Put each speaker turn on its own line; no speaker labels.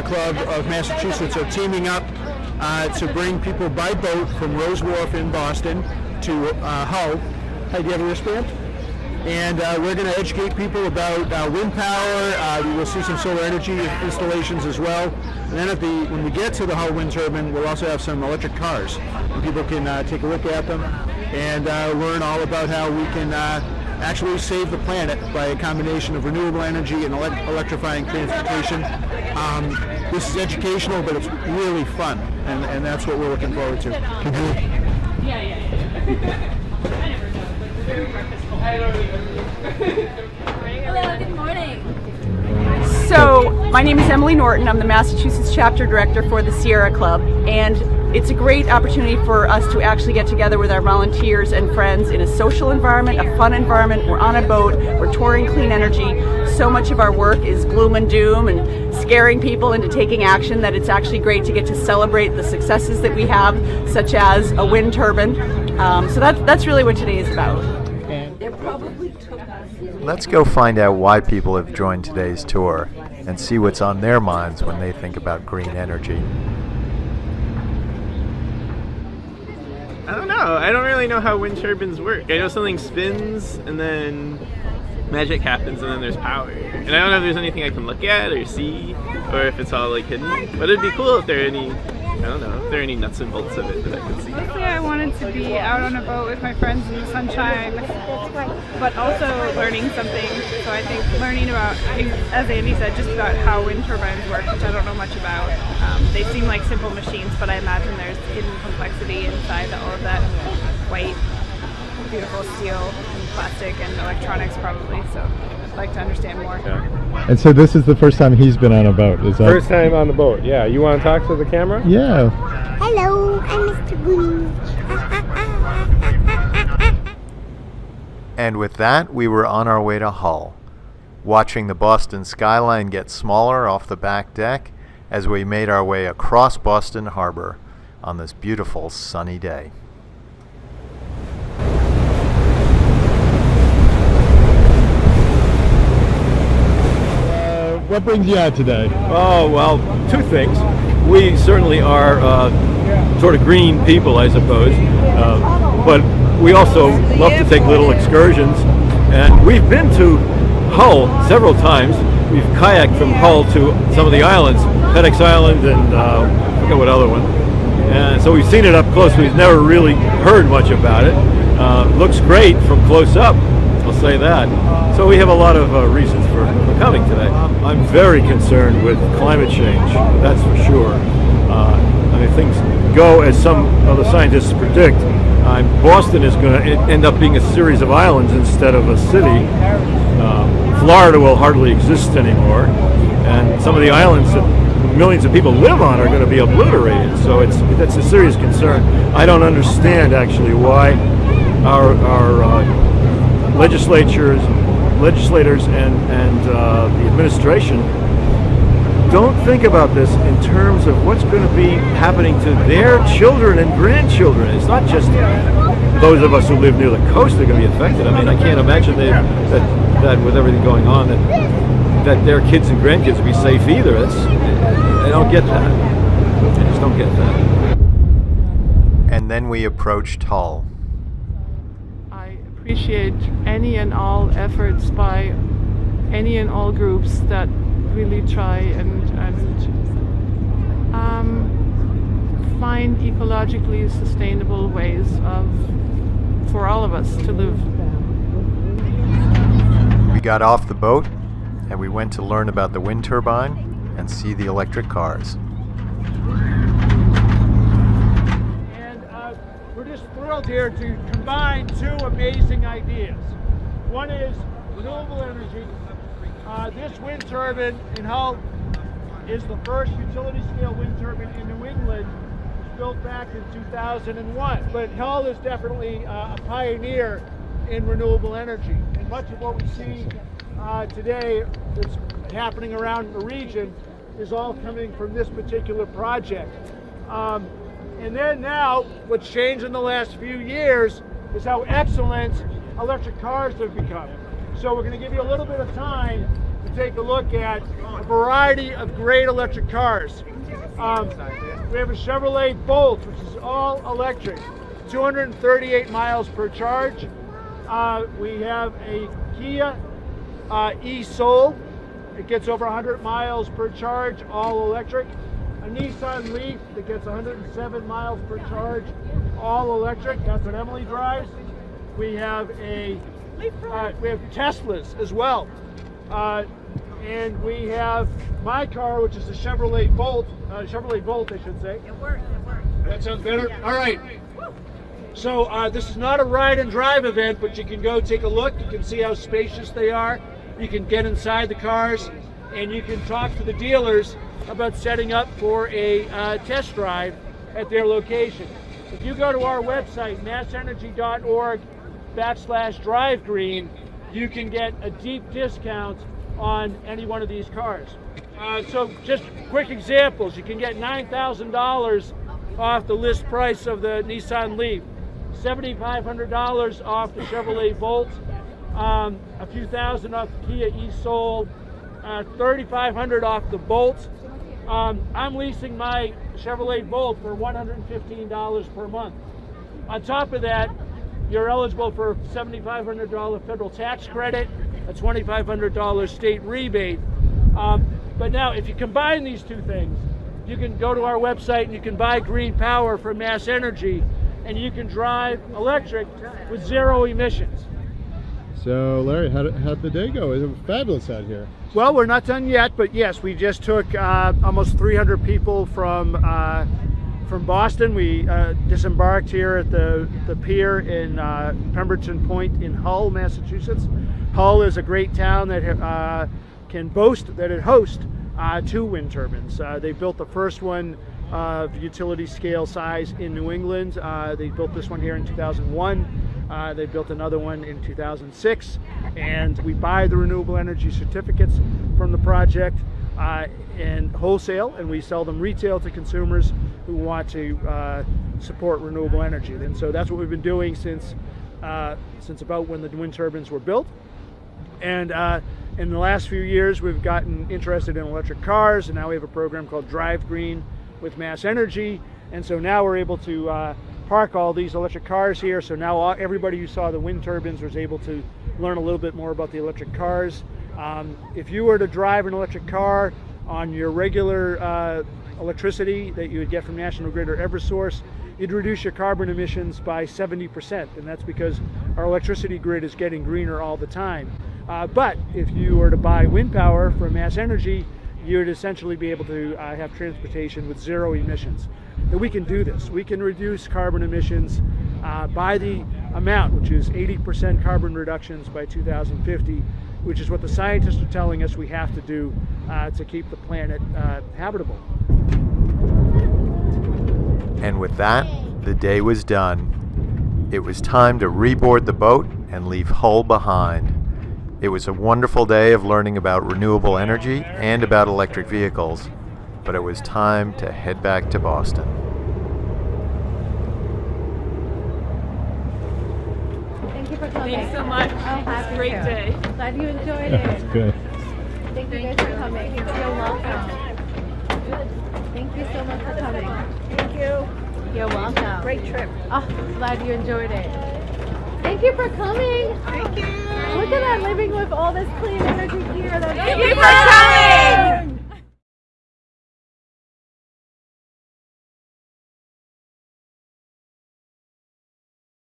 Sierra Club of Massachusetts are teaming up to bring people by boat from Rose Wharf in Boston to Hull. Hey, do you have a wristband? And we're going to educate people about wind power. We will see some solar energy installations as well. And then when we get to the Hull wind turbine, we'll also have some electric cars. And people can take a look at them and learn all about how we can actually save the planet by a combination of renewable energy and electrifying transportation. This is educational, but it's really fun, and that's what we're looking forward to.
Hello, good morning.
So, my name is Emily Norton. I'm the Massachusetts Chapter Director for the Sierra Club, and it's a great opportunity for us to actually get together with our volunteers and friends in a social environment, a fun environment. We're on a boat, we're touring clean energy. So much of our work is gloom and doom and scaring people into taking action that it's actually great to get to celebrate the successes that we have, such as a wind turbine. So that's really what today is about.
Let's go find out why people have joined today's tour and see what's on their minds when they think about green energy.
I don't know. I don't really know how wind turbines work. I know something spins and then magic happens and then there's power. And I don't know if there's anything I can look at or see or if it's all like hidden. But it'd be cool if there are any, I don't know, if there are any nuts and bolts of it that I could see.
Mostly I wanted to be out on a boat with my friends in the sunshine, but also learning something. So I think learning about, as Andy said, just about how wind turbines work, which I don't know much about. They seem like simple machines, but I imagine there's hidden complexity inside all of that white, beautiful steel and plastic and electronics probably. So I'd like to understand more.
Yeah. And so this is the first time he's been on a boat, is that?
First time on the boat, yeah. You want to talk to the camera?
Yeah.
Hello, I'm Mr. Blue.
And with that, we were on our way to Hull, watching the Boston skyline get smaller off the back deck as we made our way across Boston Harbor on this beautiful sunny day.
What brings you out today?
Oh, well, two things. We certainly are sort of green people, I suppose, but we also love to take little excursions. And we've been to Hull several times. We've kayaked from Hull to some of the islands, FedEx Island and I forget what other one. And so we've seen it up close. We've never really heard much about it. Looks great from close up, I'll say that. So we have a lot of reasons for coming today. I'm very concerned with climate change, that's for sure. I mean, things go as some of the scientists predict. Boston is going to end up being a series of islands instead of a city. Florida will hardly exist anymore, and some of the islands that millions of people live on are going to be obliterated. So that's a serious concern. I don't understand actually why our legislators and the administration don't think about this in terms of what's going to be happening to their children and grandchildren. It's not just those of us who live near the coast that are going to be affected. I mean, I can't imagine that with everything going on that their kids and grandkids will be safe either. I don't get that. I just don't get that.
And then we approached Hull.
I appreciate any and all efforts by any and all groups that really try and find ecologically sustainable ways for all of us to live.
We got off the boat and we went to learn about the wind turbine and see the electric cars.
And we're just thrilled here to combine two amazing ideas. One is renewable energy. This wind turbine in Hull is the first utility-scale wind turbine in New England. It was built back in 2001. But Hull is definitely a pioneer in renewable energy. And much of what we see today that's happening around the region is all coming from this particular project. And then now, what's changed in the last few years is how excellent electric cars have become. So we're going to give you a little bit of time to to take a look at a variety of great electric cars. We have a Chevrolet Bolt, which is all electric, 238 miles per charge. We have a Kia e-Soul. It gets over 100 miles per charge, all electric. A Nissan Leaf that gets 107 miles per charge, all electric. That's what Emily drives. We have Teslas as well, and we have my car, which is a Chevrolet Bolt. Chevrolet Bolt, I should say.
It works.
That sounds better. All right. So this is not a ride and drive event, but you can go take a look. You can see how spacious they are. You can get inside the cars, and you can talk to the dealers about setting up for a test drive at their location. If you go to our website, massenergy.org/drivegreen, you can get a deep discount on any one of these cars. So just quick examples, you can get $9,000 off the list price of the Nissan Leaf, $7,500 off the Chevrolet Bolt, a few thousand off the Kia e-Soul, $3,500 off the Bolt. I'm leasing my Chevrolet Bolt for $115 per month. On top of that, you're eligible for a $7,500 federal tax credit, a $2,500 state rebate. But now, if you combine these two things, you can go to our website and you can buy green power from Mass Energy, and you can drive electric with zero emissions.
So, Larry, how'd the day go? It was fabulous out here.
Well, we're not done yet, but yes, we just took almost 300 people from Boston. We disembarked here at the pier in Pemberton Point in Hull, Massachusetts. Hull is a great town that can boast that it hosts 2 wind turbines. They built the first one of utility scale size in New England. They built this one here in 2001. They built another one in 2006, and we buy the renewable energy certificates from the project in wholesale, and we sell them retail to consumers who want to support renewable energy. And so that's what we've been doing since about when the wind turbines were built. And in the last few years, we've gotten interested in electric cars, and now we have a program called Drive Green with Mass Energy. And so now we're able to park all these electric cars here. So now everybody who saw the wind turbines was able to learn a little bit more about the electric cars. If you were to drive an electric car on your regular electricity that you would get from National Grid or Eversource, you'd reduce your carbon emissions by 70%, and that's because our electricity grid is getting greener all the time. But if you were to buy wind power from Mass Energy, you would essentially be able to have transportation with zero emissions. And we can do this. We can reduce carbon emissions by the amount, which is 80% carbon reductions by 2050, which is what the scientists are telling us we have to do to keep the planet habitable.
And with that, the day was done. It was time to reboard the boat and leave Hull behind. It was a wonderful day of learning about renewable energy and about electric vehicles, but it was time to head back to Boston.
Thank you for coming.
Thanks so much.
Oh,
It was a great day.
Glad you enjoyed
That's
it.
good.
Thank you guys for coming. You're welcome. Thank you so much for coming. Thank you. You're welcome. Great trip. Oh, glad you enjoyed it. Thank you for coming. Thank you. Look at that, living with all this clean energy here. Thank you for